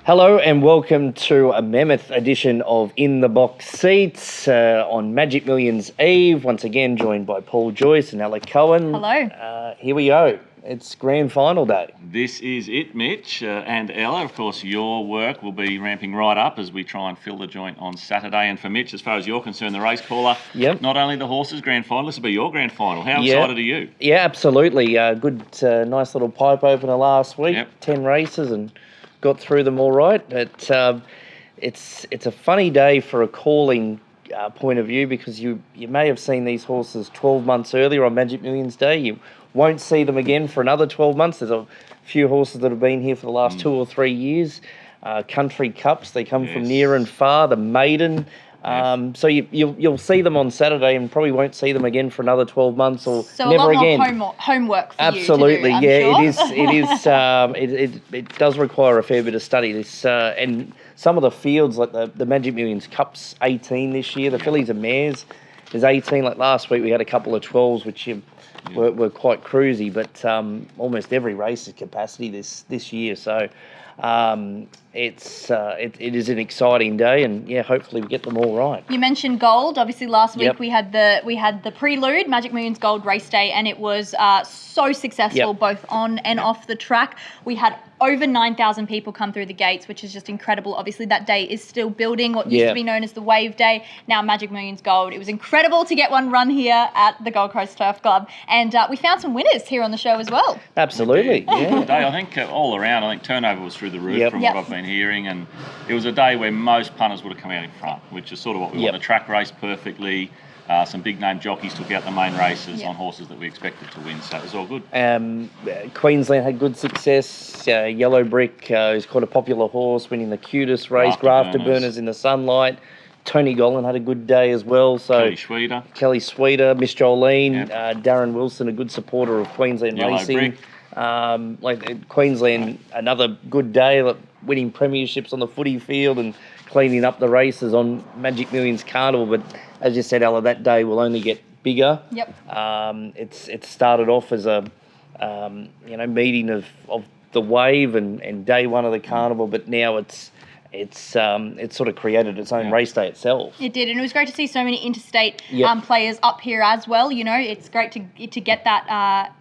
Hello and welcome to a mammoth edition of In the Box Seats on Magic Millions Eve. Once again, joined by Paul Joice and Ella Cohen. Hello. Here we go. It's grand final day. This is it, Mitch and Ella. Of course, your work will be ramping right up as we try and fill the joint on Saturday. And for Mitch, as far as you're concerned, the race caller, not only the horses' grand final, this will be your grand final. How excited are you? Yeah, absolutely. Good, nice little pipe opener last week. 10 races and got through them all right. But it's a funny day for a calling point of view because you may have seen these horses 12 months earlier on Magic Millions Day. You won't see them again for another 12 months. There's a few horses that have been here for the last 2 or 3 years. Country Cups, they come from near and far. The Maiden. So you'll see them on Saturday and probably won't see them again for another 12 months or so never again. So a lot more homework for Absolutely, you to do, I'm sure. It does require a fair bit of study. This and some of the fields like the Magic Millions Cups 18 this year. The fillies and mares is 18. Like last week we had a couple of 12s which were quite cruisy, but almost every race is capacity this year. So. It is an exciting day, and hopefully we get them all right. You mentioned gold. Obviously, last week we had the prelude, Magic Millions Gold Race Day, and it was so successful both on and off the track. We had over 9,000 people come through the gates, which is just incredible. Obviously, that day is still building. What used to be known as the Wave Day, now Magic Millions Gold. It was incredible to get one run here at the Gold Coast Turf Club, and we found some winners here on the show as well. Absolutely, Good day. I think all around, I think turnover was through the roof from what I've been hearing, and it was a day where most punters would have come out in front, which is sort of what we want. The track raced perfectly. Some big name jockeys took out the main races on horses that we expected to win, so it was all good. Queensland had good success. Yellow Brick is quite a popular horse, winning the cutest race. Grafter Burners in the Sunlight. Tony Gollan had a good day as well. So Kelly Sweeter, Miss Jolene, Darren Wilson, a good supporter of Queensland Racing. Queensland, another good day, winning premierships on the footy field and cleaning up the races on Magic Millions Carnival. But as you said, Ella, that day will only get bigger. It started off as a meeting of the wave and day one of the carnival, but now it's sort of created its own race day itself. It did, and it was great to see so many interstate players up here as well. You know, it's great to get that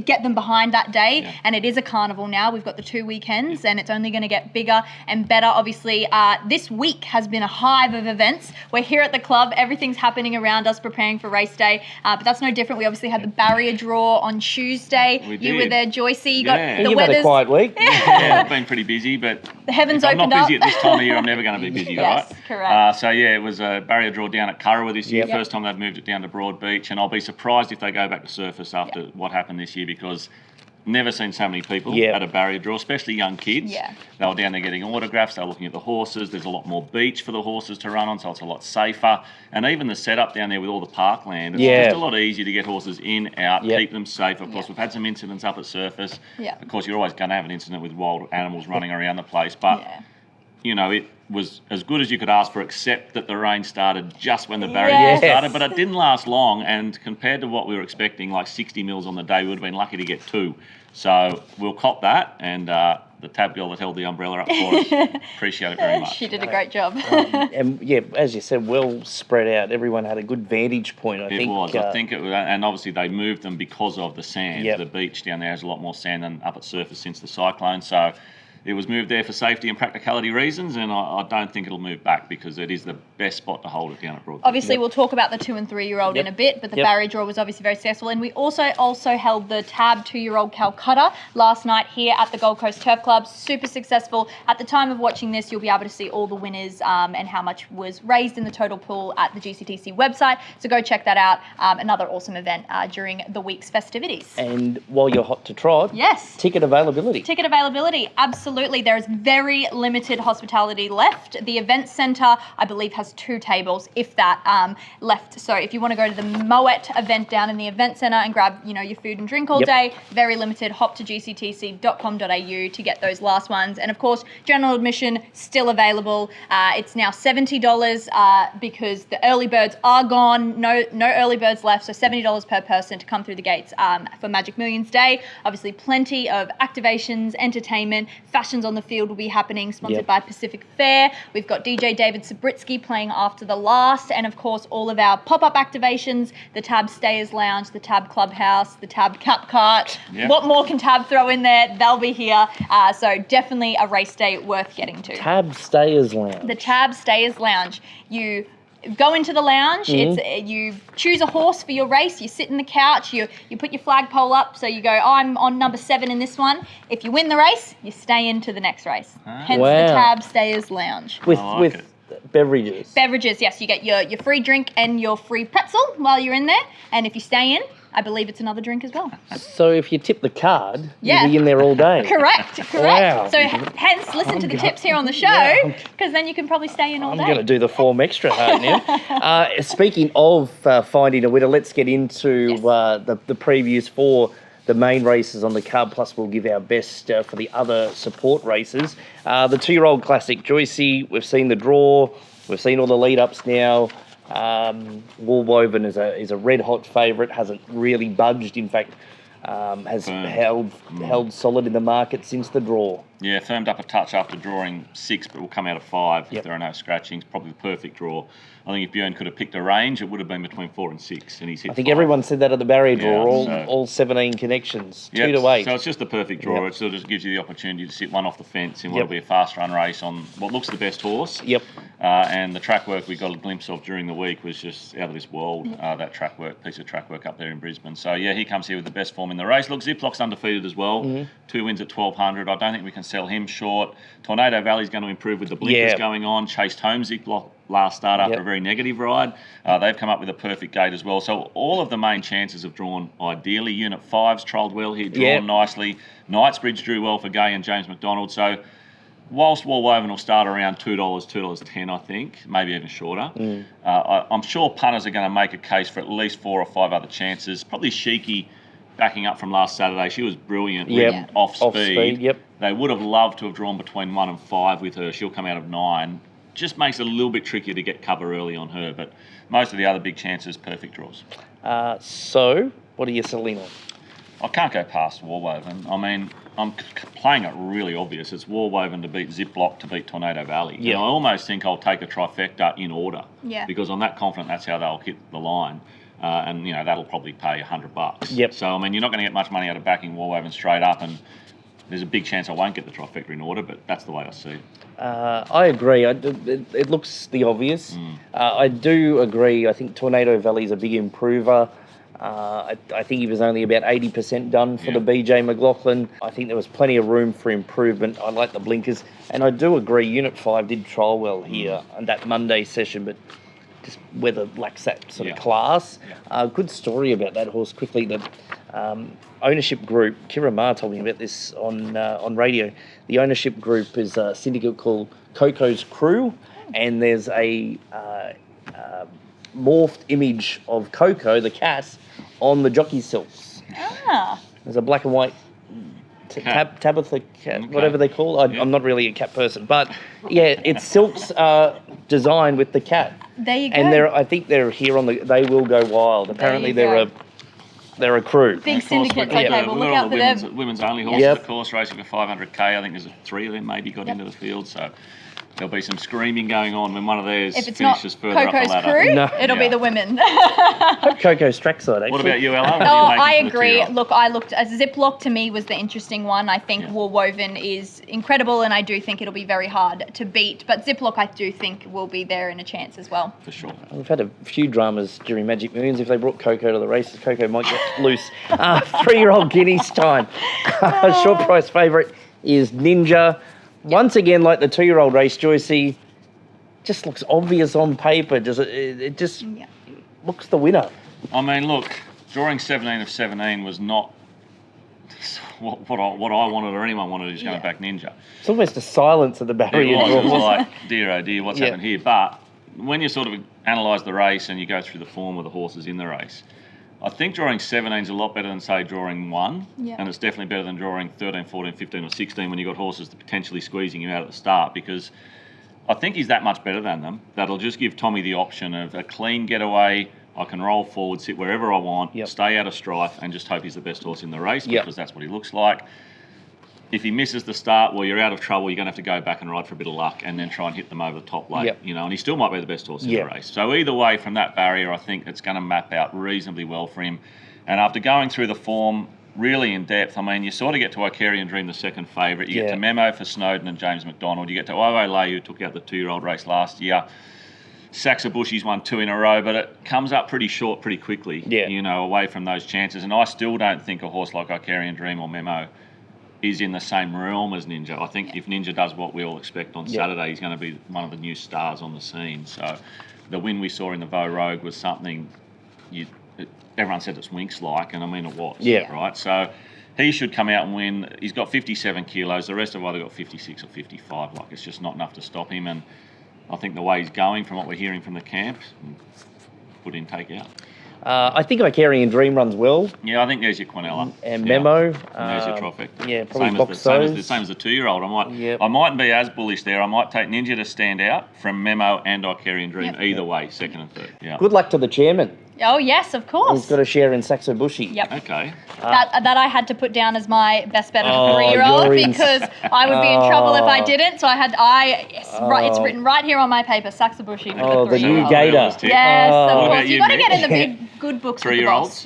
get them behind that day, and it is a carnival now. We've got the 2 weekends, and it's only going to get bigger and better. Obviously, this week has been a hive of events. We're here at the club. Everything's happening around us, preparing for race day, but that's no different. We obviously had the barrier draw on Tuesday. You were there, Joycey. You got the You've weather's had a quiet week. I've been pretty busy, but the heavens I'm opened not busy up. at this time of year. I'm never going to be busy, right? Yes, correct. It was a barrier draw down at Currawa this year. First time they've moved it down to Broad Beach, and I'll be surprised if they go back to surface after what happened this year, because never seen so many people at a barrier draw, especially young kids. They were down there getting autographs. They were looking at the horses. There's a lot more beach for the horses to run on, so it's a lot safer. And even the setup down there with all the parkland, it's just a lot easier to get horses in, out, keep them safe. Of course, we've had some incidents up at surface. Of course, you're always going to have an incident with wild animals running around the place, but it was as good as you could ask for, except that the rain started just when the barrier started, but it didn't last long, and compared to what we were expecting, like 60 mils on the day, we would have been lucky to get 2. So we'll cop that, and the tab girl that held the umbrella up for us, appreciate it very much. She did a great job. And as you said, well spread out. Everyone had a good vantage point, I think. I think it was, and obviously they moved them because of the sand. The beach down there has a lot more sand than up at surface since the cyclone, so it was moved there for safety and practicality reasons, and I don't think it'll move back because it is the best spot to hold it down at Broad Beach. Obviously, we'll talk about the 2 and 3-year-old in a bit, but the barrier draw was obviously very successful. And we also held the tab 2-year-old Calcutta last night here at the Gold Coast Turf Club. Super successful. At the time of watching this, you'll be able to see all the winners and how much was raised in the total pool at the GCTC website. So go check that out. Another awesome event during the week's festivities. And while you're hot to trot, ticket availability. Ticket availability, absolutely. There is very limited hospitality left. The event centre, I believe, has 2 tables, if that, left. So if you want to go to the Moet event down in the event centre and grab, your food and drink all day, very limited. Hop to gctc.com.au to get those last ones. And of course, general admission still available. It's now $70 because the early birds are gone. No early birds left. So $70 per person to come through the gates for Magic Millions Day. Obviously, plenty of activations, entertainment, fashion discussions on the field will be happening, sponsored by Pacific Fair. We've got DJ David Sabritsky playing after the last, and of course all of our pop-up activations, the Tab Stayers Lounge, the Tab Clubhouse, the Tab Cap Cart. What more can Tab throw in there? They'll be here. So definitely a race day worth getting to. Tab Stayers Lounge. The Tab Stayers Lounge. You go into the lounge, you choose a horse for your race, you sit in the couch, you put your flagpole up, so you go, I'm on number 7 in this one. If you win the race, you stay into the next race. Hence the Tab Stayers Lounge. With beverages. Beverages, yes. You get your free drink and your free pretzel while you're in there. And if you stay in, I believe it's another drink as well. So if you tip the card, you'll be in there all day. Correct. Wow. So hence, listen to the tips here on the show, because then you can probably stay in all day. I'm going to do the form extra hard now. Speaking of finding a winner, let's get into the previews for the main races on the card, plus we'll give our best for the other support races. The 2-year-old Classic Joycey, we've seen the draw, we've seen all the lead-ups now. Woolwoven is a red-hot favourite, hasn't really budged, in fact, has held solid in the market since the draw. Yeah, firmed up a touch after drawing 6, but will come out of 5 if there are no scratchings. Probably the perfect draw. I think if Björn could have picked a range, it would have been between 4 and 6, and he's hit 5. Everyone said that at the barrier draw, all 17 connections, 2 to 8. So it's just the perfect draw. It sort of just gives you the opportunity to sit one off the fence in what will be a fast run race on what looks the best horse. And the track work we got a glimpse of during the week was just out of this world, that piece of track work up there in Brisbane. So, he comes here with the best form in the race. Look, Ziplock's undefeated as well. 2 wins at 1,200. I don't think we can sell him short. Tornado Valley's going to improve with the blinkers going on. Chased home Ziplock last start after a very negative ride. They've come up with a perfect gate as well. So all of the main chances have drawn ideally. Unit 5's trolled well here, drawn nicely. Knightsbridge drew well for Gay and James McDonald. So whilst Woolwoven will start around $2, $2.10, I think, maybe even shorter, I'm sure punters are going to make a case for at least 4 or 5 other chances. Probably Sheiky backing up from last Saturday. She was brilliant off speed. They would have loved to have drawn between 1 and 5 with her. She'll come out of 9. Just makes it a little bit trickier to get cover early on her, but most of the other big chances, perfect draws. So, what are you selling on? I can't go past Woolwoven. I mean, I'm playing it really obvious. It's Woolwoven to beat Ziplock to beat Tornado Valley. And I almost think I'll take a trifecta in order. Because I'm that confident that's how they'll hit the line. And, that'll probably pay $100. So, I mean, you're not going to get much money out of backing Woolwoven straight up, and there's a big chance I won't get the trifecta in order, but that's the way I see it. I agree. It looks the obvious. I do agree. I think Tornado Valley is a big improver. I think he was only about 80% done for the BJ McLaughlin. I think there was plenty of room for improvement. I like the blinkers. And I do agree, Unit 5 did trial well here on that Monday session, but just weather lacks that sort of class. Good story about that horse quickly. The ownership group, Kira Ma told me about this on radio. The ownership group is a syndicate called Coco's Crew, and there's a morphed image of Coco, the cat, on the jockey silks. There's a black and white Tabitha cat, whatever they call it. I'm not really a cat person, but it's silks designed with the cat. There you go. And I think they're here on They Will Go Wild. Apparently they're a crew. Big syndicate. Okay, well look out for them. Women's only horses, of course, racing for 500k. I think there's 3 of them maybe got into the field, so there'll be some screaming going on when one of theirs finishes further up the ladder. Crew, it'll be the women. Hope Coco's trackside, actually. What about you, Ella? I agree. Look, I looked at Ziplock. To me was the interesting one. I think Woolwoven is incredible, and I do think it'll be very hard to beat. But Ziplock, I do think, will be there in a chance as well. For sure. We've had a few dramas during Magic Millions. If they brought Coco to the races, Coco might get loose. 3-year-old Guineas time. Short price favourite is Ninja. Once again, like the 2-year-old race, Joycey, just looks obvious on paper. It just looks the winner. I mean, look, drawing 17 of 17 was not what I wanted or anyone wanted who's going back Ninja. It's almost a silence at the barrier. It was like, dear oh dear, what's happened here? But when you sort of analyse the race and you go through the form of the horses in the race, I think drawing 17 is a lot better than, say, drawing 1. And it's definitely better than drawing 13, 14, 15 or 16 when you've got horses that potentially squeezing you out at the start, because I think he's that much better than them. That'll just give Tommy the option of a clean getaway. I can roll forward, sit wherever I want, stay out of strife, and just hope he's the best horse in the race because that's what he looks like. if he misses the start, well, you're out of trouble. You're going to have to go back and ride for a bit of luck and then try and hit them over the top late, and he still might be the best horse in the race. So either way, from that barrier, I think it's going to map out reasonably well for him. And after going through the form really in depth, I mean, you sort of get to Icarian Dream, the second favourite. You get to Memo for Snowden and James McDonald. You get to Oolay, who took out the 2-year-old race last year. Saxabushi's won 2 in a row, but it comes up pretty short pretty quickly, away from those chances. And I still don't think a horse like Icarian Dream or Memo is in the same realm as Ninja. I think if Ninja does what we all expect on Saturday, he's going to be one of the new stars on the scene. So the win we saw in the Vo Rogue was something everyone said it's Winks-like, and I mean it was, right? So he should come out and win. He's got 57 kilos. The rest have either got 56 or 55. Like, it's just not enough to stop him. And I think the way he's going, from what we're hearing from the camp, put in, take out. I think Icarian Dream runs well. Yeah, I think there's your Quinella. And Memo. And there's your trifecta. Yeah, probably same as the 2-year-old. I mightn't be as bullish there. I might take Ninja to stand out from Memo and Icarian Dream either way, second and third. Yeah. Good luck to the chairman. Oh, yes, of course. He's got a share in Saxo Bushy. Yep. Okay. That I had to put down as my best bet of a 3-year-old because I would be in trouble if I didn't. So it's written right here on my paper, Saxo Bushy with the 3-year-old. The new Gator. Yes, of course. You've got to get in the big, good books with the boss.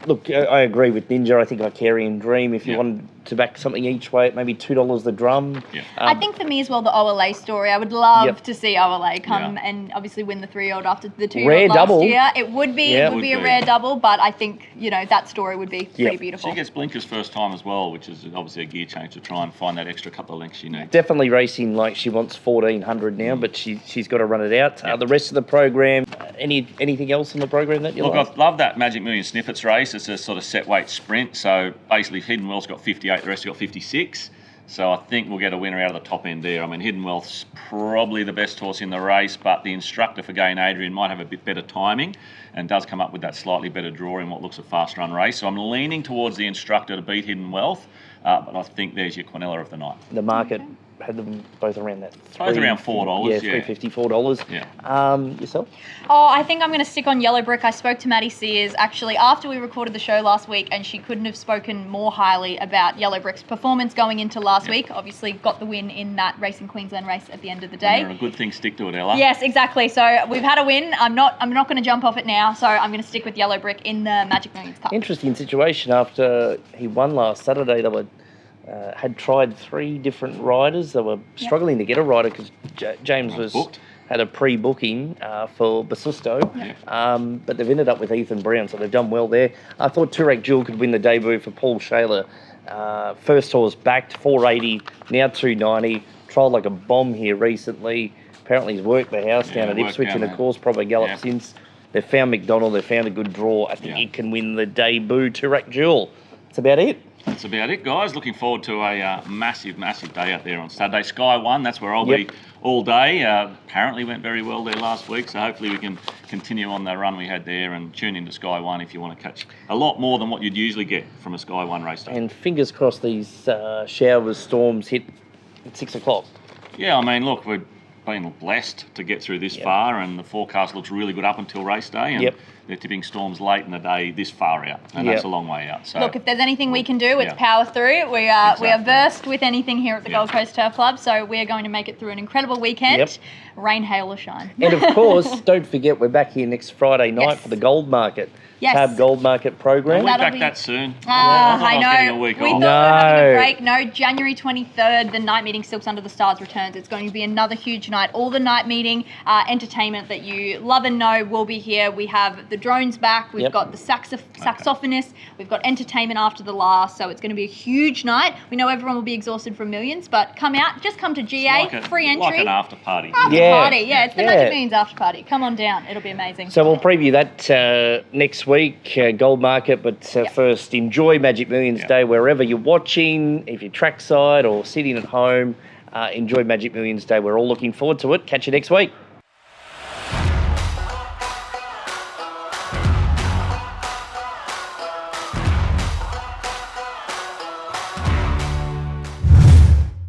Look, I agree with Ninja. I think Icarian Dream, if you wanted to back something each way, maybe $2 the drum. Yeah. I think for me as well, the Oolay story, I would love to see Oolay come and obviously win the 3-year-old after the 2-year-old last year. It would be a rare double, but I think, that story would be pretty beautiful. She gets blinkers first time as well, which is obviously a gear change to try and find that extra couple of lengths she needs. Definitely racing like she wants 1,400 now, but she's got to run it out. The rest of the program, anything else in the program that you like? I love that Magic Millions Snippets race. It's a sort of set weight sprint. So basically, Hidden Wealth's got 58, the rest have got 56. So I think we'll get a winner out of the top end there. I mean, Hidden Wealth's probably the best horse in the race, but the instructor for Gain Adrian might have a bit better timing and does come up with that slightly better draw in what looks a fast run race. So I'm leaning towards the instructor to beat Hidden Wealth, but I think there's your Quinella of the night. The market had them both around that. Both around $4. Yeah, $3.50, $4. Yeah. Yourself? Oh, I think I'm going to stick on Yellow Brick. I spoke to Maddie Sears actually after we recorded the show last week, and she couldn't have spoken more highly about Yellow Brick's performance going into last week. Obviously got the win in that Racing Queensland race at the end of the day. A good thing, stick to it, Ella. Yes, exactly. So we've had a win. I'm not going to jump off it now. So I'm going to stick with Yellow Brick in the Magic Millions Cup. Interesting situation. After he won last Saturday, they were had tried 3 different riders. They were struggling to get a rider because James had a pre-booking for Basusto, but they've ended up with Ethan Brown, so they've done well there. I thought Turek Jewel could win the debut for Paul Shaler. First horse backed, 480, now 290. Trialled like a bomb here recently. Apparently he's worked the house down at Ipswich, and of course probably galloped since. They've found McDonald, they've found a good draw. I think he can win the debut. Turek Jewel. That's about it. That's about it, guys. Looking forward to a massive day out there on Saturday. Sky One, that's where I'll be all day. Apparently went very well there last week, so hopefully we can continue on the run we had there and tune into Sky One if you want to catch a lot more than what you'd usually get from a Sky One race day. And fingers crossed these showers, storms hit at 6 o'clock. Yeah, I mean, look, we've been blessed to get through this far, and the forecast looks really good up until race day. And they're tipping storms late in the day this far out, and that's a long way out. So look, if there's anything we can do, it's power through. We are versed with anything here at the Gold Coast Turf Club, so we are going to make it through an incredible weekend, rain, hail or shine. And of course, don't forget, we're back here next Friday night for the Gold Market. Tab Gold Market program. We'll be back that soon. I know. We thought we were having a break. No, January 23rd, the night meeting Silks Under the Stars returns. It's going to be another huge night. All the night meeting entertainment that you love and know will be here. We have the drones back. We've got the saxophonists. We've got entertainment after the last. So it's going to be a huge night. We know everyone will be exhausted from Millions, but come out. Just come to GA. Free entry. Like an after party. Party. Yeah, it's the Magic Millions after party. Come on down. It'll be amazing. So we'll preview that next week, Gold Market, but first enjoy Magic Millions Day wherever you're watching. If you're trackside or sitting at home, enjoy Magic Millions Day. We're all looking forward to it. Catch you next week.